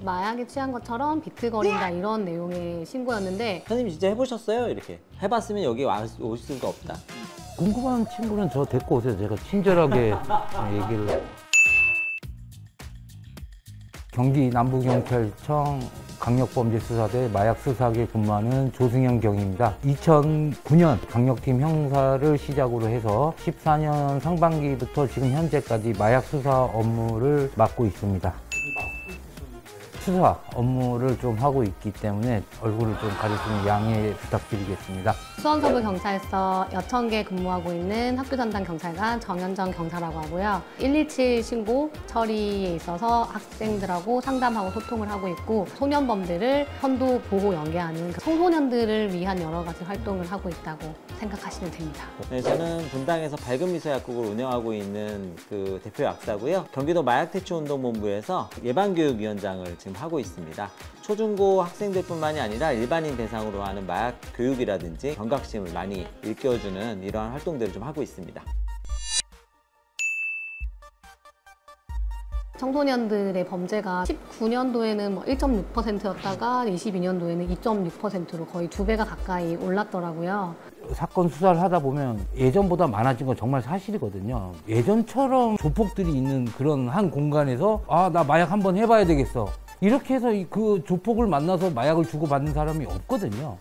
마약에 취한 것처럼 비틀거린다 이런 내용의 신고였는데 선생님 진짜 해보셨어요? 이렇게 해봤으면 여기 오실 수가 없다. 궁금한 친구는 저 데리고 오세요. 제가 친절하게 얘기를. 경기 남부경찰청 강력범죄수사대 마약수사학에 근무하는 조승현 경위입니다. 2009년 강력팀 형사를 시작으로 해서 14년 상반기부터 지금 현재까지 마약수사 업무를 맡고 있습니다. 수사 업무를 좀 하고 있기 때문에 얼굴을 좀 가리시는 양해 부탁드리겠습니다. 수원서부경찰서 여천계 근무하고 있는 학교전담 경찰관 정현정 경사라고 하고요. 117 신고 처리에 있어서 학생들하고 상담하고 소통을 하고 있고 소년범들을 선도 보호 연계하는 청소년들을 위한 여러 가지 활동을 하고 있다고 생각하시면 됩니다. 네, 저는 분당에서 밝은미소약국을 운영하고 있는 그 대표 약사고요. 경기도 마약퇴치운동본부에서 예방교육위원장을 지금 하고 있습니다. 초중고 학생들뿐만이 아니라 일반인 대상으로 하는 마약 교육이라든지 경각심을 많이 일깨워주는 이러한 활동들을 좀 하고 있습니다. 청소년들의 범죄가 19년도에는 1.6%였다가 22년도에는 2.6%로 거의 2배가 가까이 올랐더라고요. 사건 수사를 하다 보면 예전보다 많아진 건 정말 사실이거든요. 예전처럼 조폭들이 있는 그런 한 공간에서 나 마약 한번 해봐야 되겠어. 이렇게 해서 그 조폭을 만나서 마약을 주고받는 사람이 없거든요.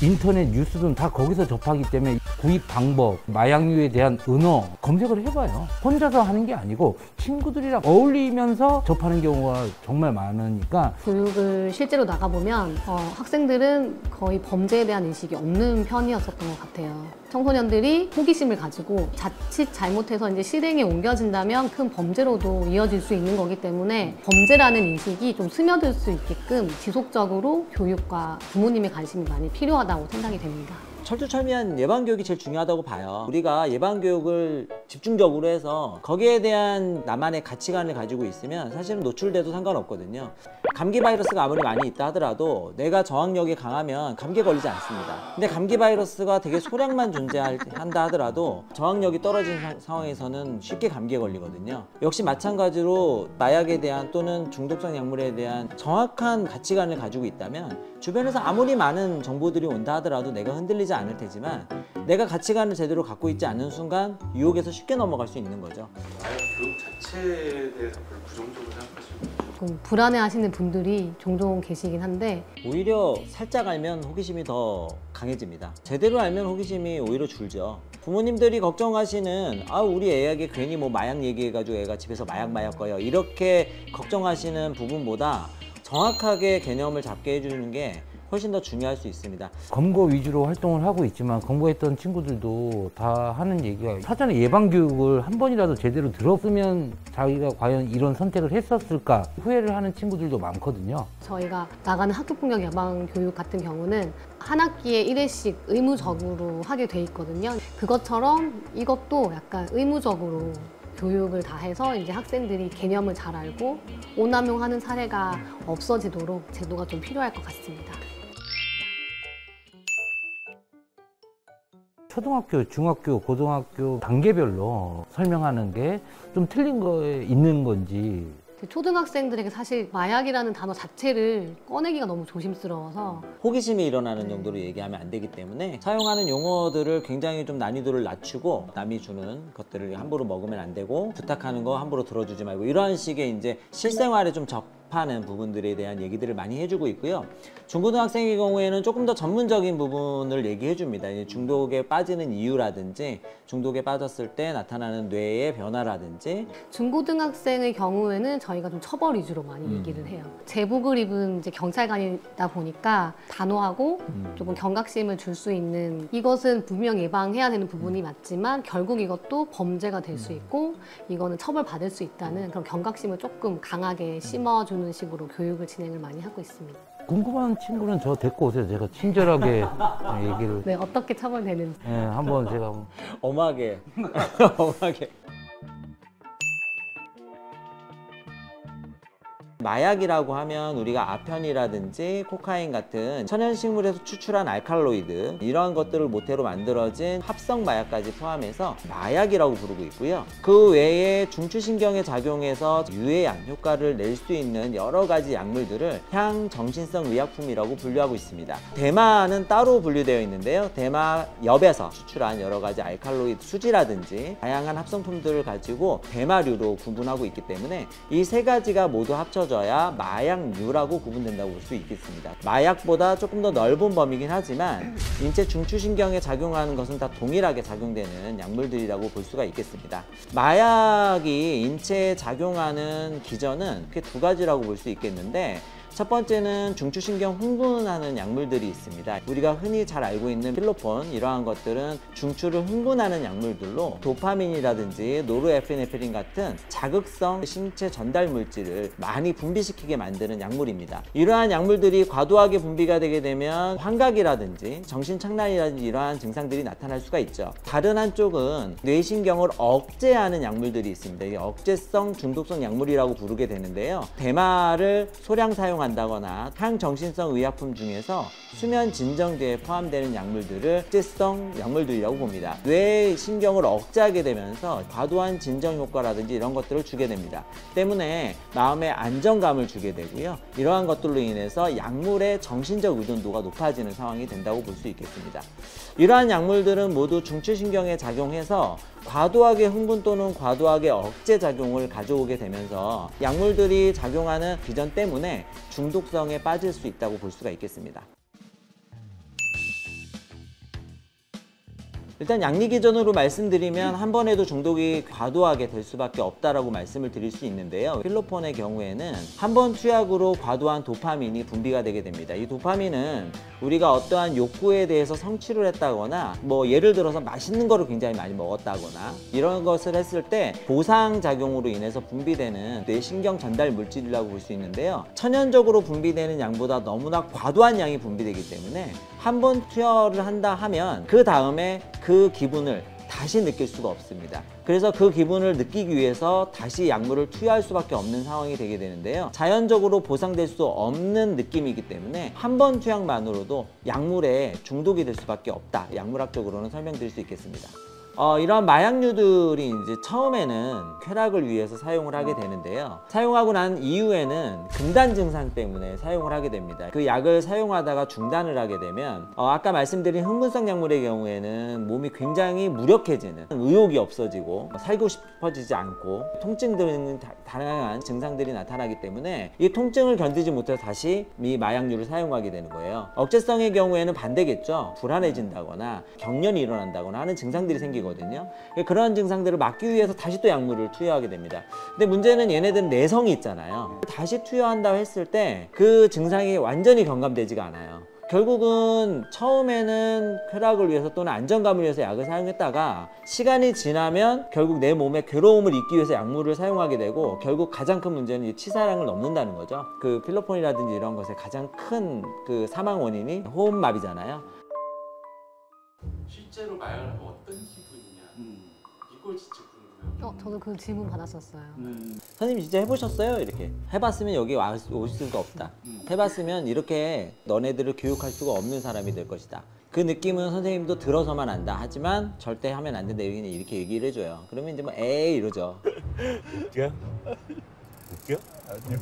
인터넷 뉴스든 다 거기서 접하기 때문에 구입 방법, 마약류에 대한 은어 검색을 해봐요. 혼자서 하는 게 아니고 친구들이랑 어울리면서 접하는 경우가 정말 많으니까. 교육을 실제로 나가보면 학생들은 거의 범죄에 대한 인식이 없는 편이었었던 것 같아요. 청소년들이 호기심을 가지고 자칫 잘못해서 이제 실행에 옮겨진다면 큰 범죄로도 이어질 수 있는 거기 때문에 범죄라는 인식이 좀 스며들 수 있게끔 지속적으로 교육과 부모님의 관심이 많이 필요하다고 생각이 됩니다. 철두철미한 예방교육이 제일 중요하다고 봐요. 우리가 예방교육을 집중적으로 해서 거기에 대한 나만의 가치관을 가지고 있으면 사실은 노출돼도 상관없거든요. 감기 바이러스가 아무리 많이 있다 하더라도 내가 저항력이 강하면 감기에 걸리지 않습니다. 근데 감기 바이러스가 되게 소량만 존재한다 하더라도 저항력이 떨어진 상황에서는 쉽게 감기에 걸리거든요. 역시 마찬가지로 마약에 대한 또는 중독성 약물에 대한 정확한 가치관을 가지고 있다면 주변에서 아무리 많은 정보들이 온다 하더라도 내가 흔들리지 않을 테지만 내가 가치관을 제대로 갖고 있지 않는 순간 유혹에서 쉽게 넘어갈 수 있는 거죠. 마약 교육 자체에 대해서 별로 부정적으로 생각하시는 좀 불안해하시는 분들이 종종 계시긴 한데 오히려 살짝 알면 호기심이 더 강해집니다. 제대로 알면 호기심이 오히려 줄죠. 부모님들이 걱정하시는 우리 애에게 괜히 뭐 마약 얘기해가지고 애가 집에서 마약 거요 이렇게 걱정하시는 부분보다 정확하게 개념을 잡게 해주는 게 훨씬 더 중요할 수 있습니다. 검거 위주로 활동을 하고 있지만 검거했던 친구들도 다 하는 얘기가 사전에 예방교육을 한 번이라도 제대로 들었으면 자기가 과연 이런 선택을 했었을까 후회를 하는 친구들도 많거든요. 저희가 나가는 학교폭력 예방 교육 같은 경우는 한 학기에 1회씩 의무적으로 하게 돼 있거든요. 그것처럼 이것도 약간 의무적으로 교육을 다 해서 이제 학생들이 개념을 잘 알고 오남용하는 사례가 없어지도록 제도가 좀 필요할 것 같습니다. 초등학교, 중학교, 고등학교 단계별로 설명하는 게 좀 틀린 거에 있는 건지. 초등학생들에게 사실 마약이라는 단어 자체를 꺼내기가 너무 조심스러워서 호기심이 일어나는 정도로 얘기하면 안 되기 때문에 사용하는 용어들을 굉장히 좀 난이도를 낮추고 남이 주는 것들을 함부로 먹으면 안 되고 부탁하는 거 함부로 들어주지 말고 이런 식의 이제 실생활에 좀 접하는 부분들에 대한 얘기들을 많이 해주고 있고요. 중고등학생의 경우에는 조금 더 전문적인 부분을 얘기해 줍니다. 중독에 빠지는 이유라든지 중독에 빠졌을 때 나타나는 뇌의 변화라든지. 중고등학생의 경우에는 저희가 좀 처벌 위주로 많이 얘기를 해요. 제복을 입은 이제 경찰관이다 보니까 단호하고 조금 경각심을 줄 수 있는 이것은 분명 예방해야 되는 부분이 맞지만 결국 이것도 범죄가 될 수 있고 이거는 처벌받을 수 있다는 그런 경각심을 조금 강하게 심어주는 식으로 교육을 진행을 많이 하고 있습니다. 궁금한 친구는 저 데리고 오세요. 제가 친절하게 얘기를. 네, 어떻게 처벌되는지. 네, 한번 제가. 엄하게. 엄하게. 마약이라고 하면 우리가 아편이라든지 코카인 같은 천연식물에서 추출한 알칼로이드 이러한 것들을 모태로 만들어진 합성 마약까지 포함해서 마약이라고 부르고 있고요. 그 외에 중추신경에 작용해서 유해한 효과를 낼 수 있는 여러 가지 약물들을 향정신성 의약품이라고 분류하고 있습니다. 대마는 따로 분류되어 있는데요. 대마엽에서 추출한 여러 가지 알칼로이드 수지라든지 다양한 합성품들을 가지고 대마류로 구분하고 있기 때문에 이 세 가지가 모두 합쳐져야 마약류라고 구분된다고 볼 수 있겠습니다. 마약보다 조금 더 넓은 범위긴 하지만 인체 중추신경에 작용하는 것은 다 동일하게 작용되는 약물들이라고 볼 수가 있겠습니다. 마약이 인체에 작용하는 기전은 크게 두 가지라고 볼 수 있겠는데, 첫 번째는 중추신경 흥분하는 약물들이 있습니다. 우리가 흔히 잘 알고 있는 필로폰, 이러한 것들은 중추를 흥분하는 약물들로 도파민이라든지 노르에피네프린 같은 자극성 신체 전달 물질을 많이 분비시키게 만드는 약물입니다. 이러한 약물들이 과도하게 분비가 되게 되면 환각이라든지 정신착란이라든지 이러한 증상들이 나타날 수가 있죠. 다른 한쪽은 뇌신경을 억제하는 약물들이 있습니다. 이게 억제성 중독성 약물이라고 부르게 되는데요. 대마를 소량 사용한다거나 향정신성 의약품 중에서 수면 진정제에 포함되는 약물들을 억제성 약물들이라고 봅니다. 뇌의 신경을 억제하게 되면서 과도한 진정 효과라든지 이런 것들을 주게 됩니다. 때문에 마음의 안정감을 주게 되고요. 이러한 것들로 인해서 약물의 정신적 의존도가 높아지는 상황이 된다고 볼 수 있겠습니다. 이러한 약물들은 모두 중추신경에 작용해서 과도하게 흥분 또는 과도하게 억제 작용을 가져오게 되면서 약물들이 작용하는 기전 때문에 중독성에 빠질 수 있다고 볼 수가 있겠습니다. 일단 약리 기전으로 말씀드리면 한 번에도 중독이 과도하게 될 수밖에 없다라고 말씀을 드릴 수 있는데요. 필로폰의 경우에는 한 번 투약으로 과도한 도파민이 분비가 되게 됩니다. 이 도파민은 우리가 어떠한 욕구에 대해서 성취를 했다거나 뭐 예를 들어서 맛있는 거를 굉장히 많이 먹었다거나 이런 것을 했을 때 보상작용으로 인해서 분비되는 뇌신경 전달 물질이라고 볼 수 있는데요. 천연적으로 분비되는 양보다 너무나 과도한 양이 분비되기 때문에 한 번 투여를 한다 하면 그 다음에 그 기분을 다시 느낄 수가 없습니다. 그래서 그 기분을 느끼기 위해서 다시 약물을 투여할 수밖에 없는 상황이 되게 되는데요. 자연적으로 보상될 수 없는 느낌이기 때문에 한 번 투약만으로도 약물에 중독이 될 수밖에 없다. 약물학적으로는 설명드릴 수 있겠습니다. 이런 마약류들이 이제 처음에는 쾌락을 위해서 사용을 하게 되는데요. 사용하고 난 이후에는 금단 증상 때문에 사용을 하게 됩니다. 그 약을 사용하다가 중단을 하게 되면 아까 말씀드린 흥분성 약물의 경우에는 몸이 굉장히 무력해지는, 의욕이 없어지고 살고 싶어지지 않고 통증 등의 다양한 증상들이 나타나기 때문에 이 통증을 견디지 못해서 다시 이 마약류를 사용하게 되는 거예요. 억제성의 경우에는 반대겠죠. 불안해진다거나 경련이 일어난다거나 하는 증상들이 생기고 그런 증상들을 막기 위해서 다시 또 약물을 투여하게 됩니다. 근데 문제는 얘네들은 내성이 있잖아요. 다시 투여한다고 했을 때 그 증상이 완전히 경감되지가 않아요. 결국은 처음에는 쾌락을 위해서 또는 안정감을 위해서 약을 사용했다가 시간이 지나면 결국 내 몸의 괴로움을 잊기 위해서 약물을 사용하게 되고, 결국 가장 큰 문제는 이 치사량을 넘는다는 거죠. 그 필로폰이라든지 이런 것의 가장 큰 그 사망 원인이 호흡마비잖아요. 실제로 마약을 하면 어떤 기분이냐, 이걸 진짜 궁금해요. 저도 그 질문 받았었어요. 선생님 진짜 해보셨어요? 이렇게 해봤으면 여기 올 수가 없다. 해봤으면 이렇게 너네들을 교육할 수가 없는 사람이 될 것이다. 그 느낌은 선생님도 들어서만 안다. 하지만 절대 하면 안 된다. 이렇게 얘기를 해줘요. 그러면 이제 뭐 에이 이러죠. 웃겨? 웃겨? 아니요.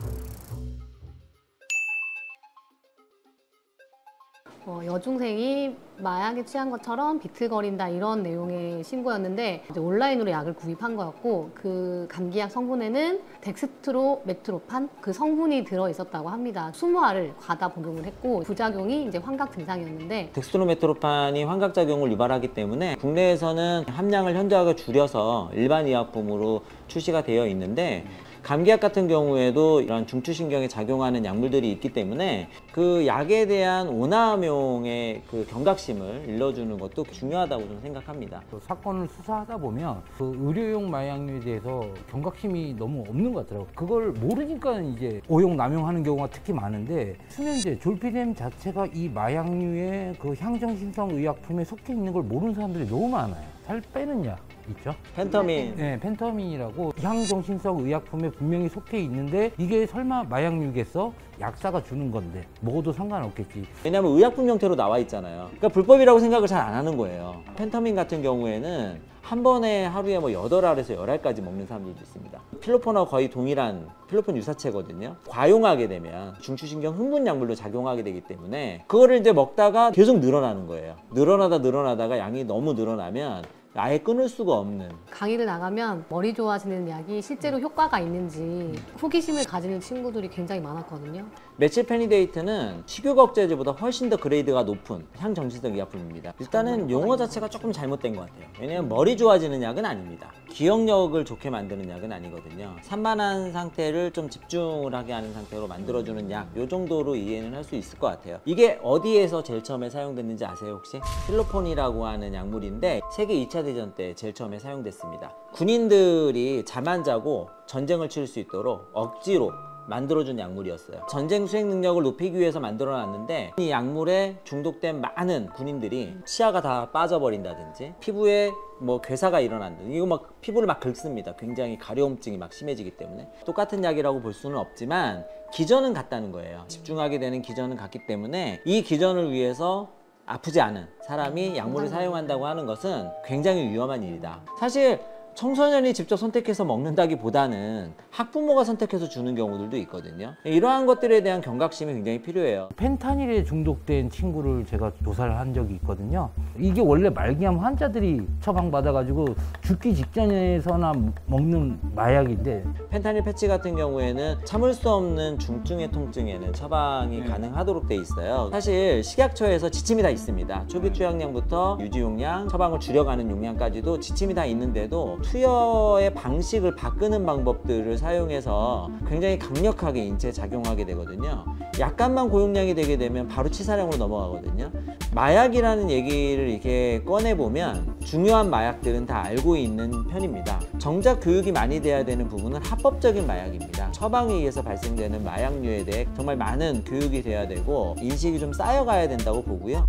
여중생이 마약에 취한 것처럼 비틀거린다 이런 내용의 신고였는데 이제 온라인으로 약을 구입한 거였고, 그 감기약 성분에는 덱스트로메트로판 그 성분이 들어 있었다고 합니다. 20알을 과다 복용을 했고 부작용이 이제 환각 증상이었는데, 덱스트로메트로판이 환각작용을 유발하기 때문에 국내에서는 함량을 현저하게 줄여서 일반 의약품으로 출시가 되어 있는데, 감기약 같은 경우에도 이런 중추신경에 작용하는 약물들이 있기 때문에 그 약에 대한 오남용의 그 경각심을 일러주는 것도 중요하다고 저는 생각합니다. 사건을 수사하다 보면 그 의료용 마약류에 대해서 경각심이 너무 없는 것 같더라고요. 그걸 모르니까 이제 오용 남용하는 경우가 특히 많은데, 수면제, 졸피뎀 자체가 이 마약류의 그 향정신성 의약품에 속해 있는 걸 모르는 사람들이 너무 많아요. 살 빼는 약, 있죠. 펜터민. 네, 펜터민이라고 향정신성 의약품에 분명히 속해 있는데 이게 설마 마약류겠어? 약사가 주는 건데 먹어도 상관없겠지. 왜냐하면 의약품 형태로 나와 있잖아요. 그러니까 불법이라고 생각을 잘 안 하는 거예요. 펜터민 같은 경우에는 한 번에 하루에 뭐 8알에서 10알까지 먹는 사람들도 있습니다. 필로폰하고 거의 동일한 필로폰 유사체거든요. 과용하게 되면 중추신경 흥분 약물로 작용하게 되기 때문에 그거를 이제 먹다가 계속 늘어나는 거예요. 늘어나다가 양이 너무 늘어나면 아예 끊을 수가 없는. 강의를 나가면 머리 좋아지는 약이 실제로 효과가 있는지 호기심을 가지는 친구들이 굉장히 많았거든요. 메칠페니데이트는 식욕 억제제보다 훨씬 더 그레이드가 높은 향정신성 의약품입니다. 일단은 용어 자체가 조금 잘못된 것 같아요. 왜냐면 머리 좋아지는 약은 아닙니다. 기억력을 좋게 만드는 약은 아니거든요. 산만한 상태를 좀 집중을 하게 하는 상태로 만들어주는 약, 요 정도로 이해는 할 수 있을 것 같아요. 이게 어디에서 제일 처음에 사용됐는지 아세요 혹시? 필로폰이라고 하는 약물인데 세계 2차 대전 때 제일 처음에 사용됐습니다. 군인들이 잠 안 자고 전쟁을 치를 수 있도록 억지로 만들어준 약물이었어요. 전쟁 수행 능력을 높이기 위해서 만들어놨는데 이 약물에 중독된 많은 군인들이 치아가 다 빠져버린다든지 피부에 뭐 괴사가 일어난다든지 이거 막 피부를 막 긁습니다. 굉장히 가려움증이 막 심해지기 때문에 똑같은 약이라고 볼 수는 없지만 기전은 같다는 거예요. 집중하게 되는 기전은 같기 때문에 이 기전을 위해서 아프지 않은 사람이 약물을 사용한다고 하는 것은 굉장히 위험한 일이다. 사실 청소년이 직접 선택해서 먹는다기보다는 학부모가 선택해서 주는 경우들도 있거든요. 이러한 것들에 대한 경각심이 굉장히 필요해요. 펜타닐에 중독된 친구를 제가 조사를 한 적이 있거든요. 이게 원래 말기암 환자들이 처방받아가지고 죽기 직전에서나 먹는 마약인데 펜타닐 패치 같은 경우에는 참을 수 없는 중증의 통증에는 처방이 가능하도록 돼 있어요. 사실 식약처에서 지침이 다 있습니다. 초기 투약량부터 유지 용량, 처방을 줄여가는 용량까지도 지침이 다 있는데도 투여의 방식을 바꾸는 방법들을 사용해서 굉장히 강력하게 인체에 작용하게 되거든요. 약간만 고용량이 되게 되면 바로 치사량으로 넘어가거든요. 마약이라는 얘기를 이렇게 꺼내보면 중요한 마약들은 다 알고 있는 편입니다. 정작 교육이 많이 돼야 되는 부분은 합법적인 마약입니다. 처방에 의해서 발생되는 마약류에 대해 정말 많은 교육이 돼야 되고 인식이 좀 쌓여가야 된다고 보고요.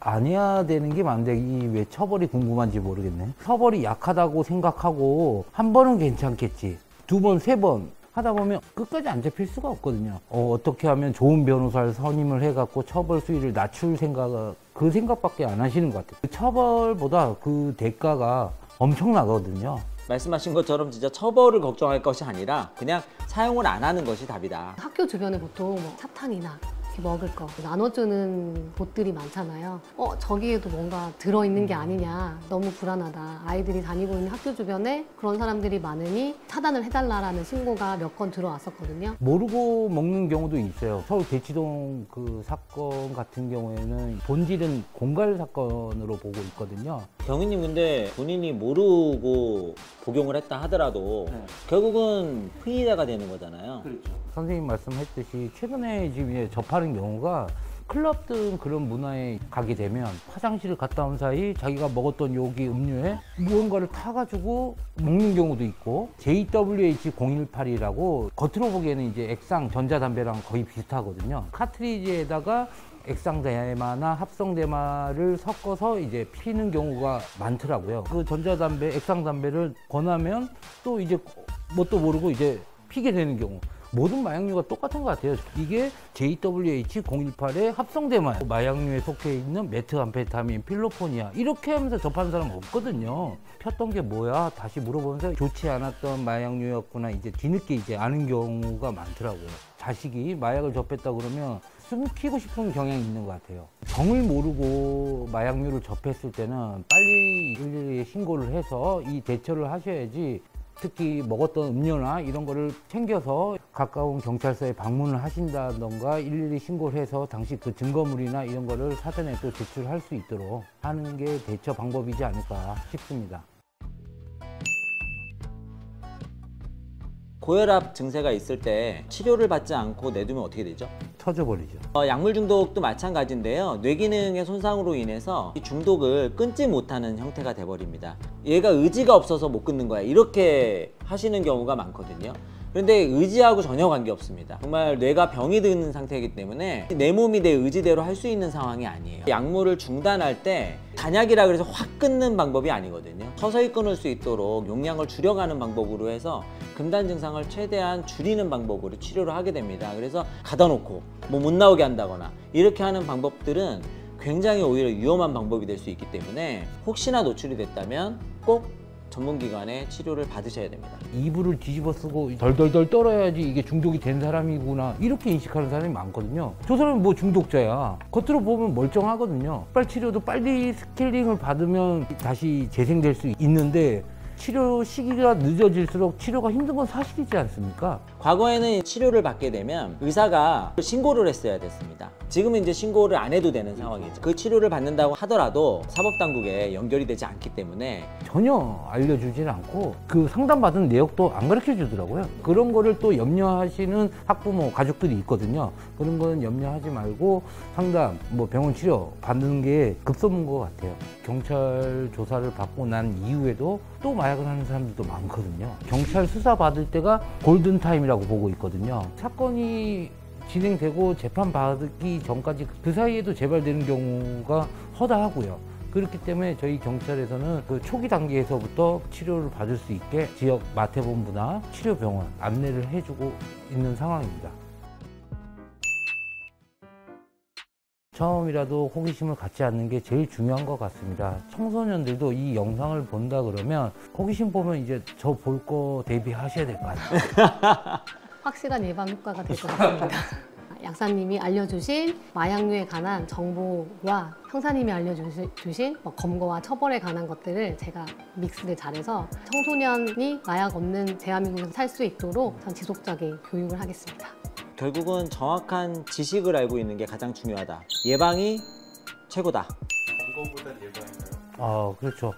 안 해야 되는 게 많은데 이 왜 처벌이 궁금한지 모르겠네. 처벌이 약하다고 생각하고 한 번은 괜찮겠지. 두 번, 세 번 하다 보면 끝까지 안 잡힐 수가 없거든요. 어떻게 하면 좋은 변호사를 선임을 해갖고 처벌 수위를 낮출 그 생각밖에 안 하시는 것 같아요. 그 처벌보다 그 대가가 엄청나거든요. 말씀하신 것처럼 진짜 처벌을 걱정할 것이 아니라 그냥 사용을 안 하는 것이 답이다. 학교 주변에 보통 뭐 사탕이나 먹을 거 나눠주는 곳들이 많잖아요. 저기에도 뭔가 들어있는 게 아니냐, 너무 불안하다. 아이들이 다니고 있는 학교 주변에 그런 사람들이 많으니 차단을 해달라는 신고가 몇 건 들어왔었거든요. 모르고 먹는 경우도 있어요. 서울 대치동 그 사건 같은 경우에는 본질은 공갈 사건으로 보고 있거든요. 경위님 근데 본인이 모르고 복용을 했다 하더라도 결국은 피의자가 되는 거잖아요. 선생님 말씀했듯이 최근에 지금 접하는 경우가 클럽 등 그런 문화에 가게 되면 화장실을 갔다 온 사이 자기가 먹었던 요기 음료에 무언가를 타가지고 먹는 경우도 있고 JWH018이라고 겉으로 보기에는 이제 액상 전자담배랑 거의 비슷하거든요. 카트리지에다가 액상대마나 합성대마를 섞어서 이제 피는 경우가 많더라고요. 그 전자담배, 액상담배를 권하면 또 이제 뭣도 모르고 이제 피게 되는 경우. 모든 마약류가 똑같은 것 같아요. 이게 JWH018의 합성대마, 마약류에 속해 있는 메트암페타민, 필로포니아 이렇게 하면서 접하는 사람은 없거든요. 폈던 게 뭐야? 다시 물어보면서 좋지 않았던 마약류였구나 이제 뒤늦게 이제 아는 경우가 많더라고요. 자식이 마약을 접했다 그러면 숨기고 싶은 경향이 있는 것 같아요. 정을 모르고 마약류를 접했을 때는 빨리 112에 신고를 해서 이 대처를 하셔야지. 특히 먹었던 음료나 이런 거를 챙겨서 가까운 경찰서에 방문을 하신다던가 112 신고를 해서 당시 그 증거물이나 이런 거를 사전에 또 제출할 수 있도록 하는 게 대처 방법이지 않을까 싶습니다. 고혈압 증세가 있을 때 치료를 받지 않고 내두면 어떻게 되죠? 터져버리죠. 약물 중독도 마찬가지인데요. 뇌기능의 손상으로 인해서 이 중독을 끊지 못하는 형태가 돼버립니다. 얘가 의지가 없어서 못 끊는 거야. 이렇게 하시는 경우가 많거든요. 그런데 의지하고 전혀 관계없습니다. 정말 뇌가 병이 드는 상태이기 때문에 내 몸이 내 의지대로 할 수 있는 상황이 아니에요. 약물을 중단할 때 단약이라 그래서 확 끊는 방법이 아니거든요. 서서히 끊을 수 있도록 용량을 줄여가는 방법으로 해서 금단 증상을 최대한 줄이는 방법으로 치료를 하게 됩니다. 그래서 가둬놓고 뭐 못 나오게 한다거나 이렇게 하는 방법들은 굉장히 오히려 위험한 방법이 될 수 있기 때문에 혹시나 노출이 됐다면 꼭 전문기관의 치료를 받으셔야 됩니다. 이불을 뒤집어 쓰고 덜덜덜 떨어야지 이게 중독이 된 사람이구나 이렇게 인식하는 사람이 많거든요. 저 사람은 뭐 중독자야. 겉으로 보면 멀쩡하거든요. 빨리 치료도 빨리 스케일링을 받으면 다시 재생될 수 있는데 치료 시기가 늦어질수록 치료가 힘든 건 사실이지 않습니까? 과거에는 치료를 받게 되면 의사가 신고를 했어야 됐습니다. 지금은 이제 신고를 안 해도 되는 상황이죠. 그 치료를 받는다고 하더라도 사법당국에 연결이 되지 않기 때문에 전혀 알려주질 않고 그 상담받은 내역도 안 가르쳐 주더라고요. 그런 거를 또 염려하시는 학부모, 가족들이 있거든요. 그런 거는 염려하지 말고 상담, 뭐 병원 치료 받는 게 급선무인 것 같아요. 경찰 조사를 받고 난 이후에도 또 마약을 하는 사람들도 많거든요. 경찰 수사 받을 때가 골든타임이라고 보고 있거든요. 사건이 진행되고 재판 받기 전까지 그 사이에도 재발되는 경우가 허다하고요. 그렇기 때문에 저희 경찰에서는 그 초기 단계에서부터 치료를 받을 수 있게 지역 마태본부나 치료병원 안내를 해주고 있는 상황입니다. 처음이라도 호기심을 갖지 않는 게 제일 중요한 것 같습니다. 청소년들도 이 영상을 본다 그러면 호기심 보면 이제 저 볼 거 대비하셔야 될 것 같아요. 확실한 예방 효과가 될 것 같습니다. 약사님이 알려주신 마약류에 관한 정보와 형사님이 알려주신 검거와 처벌에 관한 것들을 제가 믹스를 잘해서 청소년이 마약 없는 대한민국에서 살 수 있도록 전 지속적인 교육을 하겠습니다. 결국은 정확한 지식을 알고 있는 게 가장 중요하다. 예방이 최고다. 검거보다 예방인가요? 아, 그렇죠.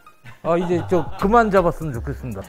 이제 저 그만 잡았으면 좋겠습니다.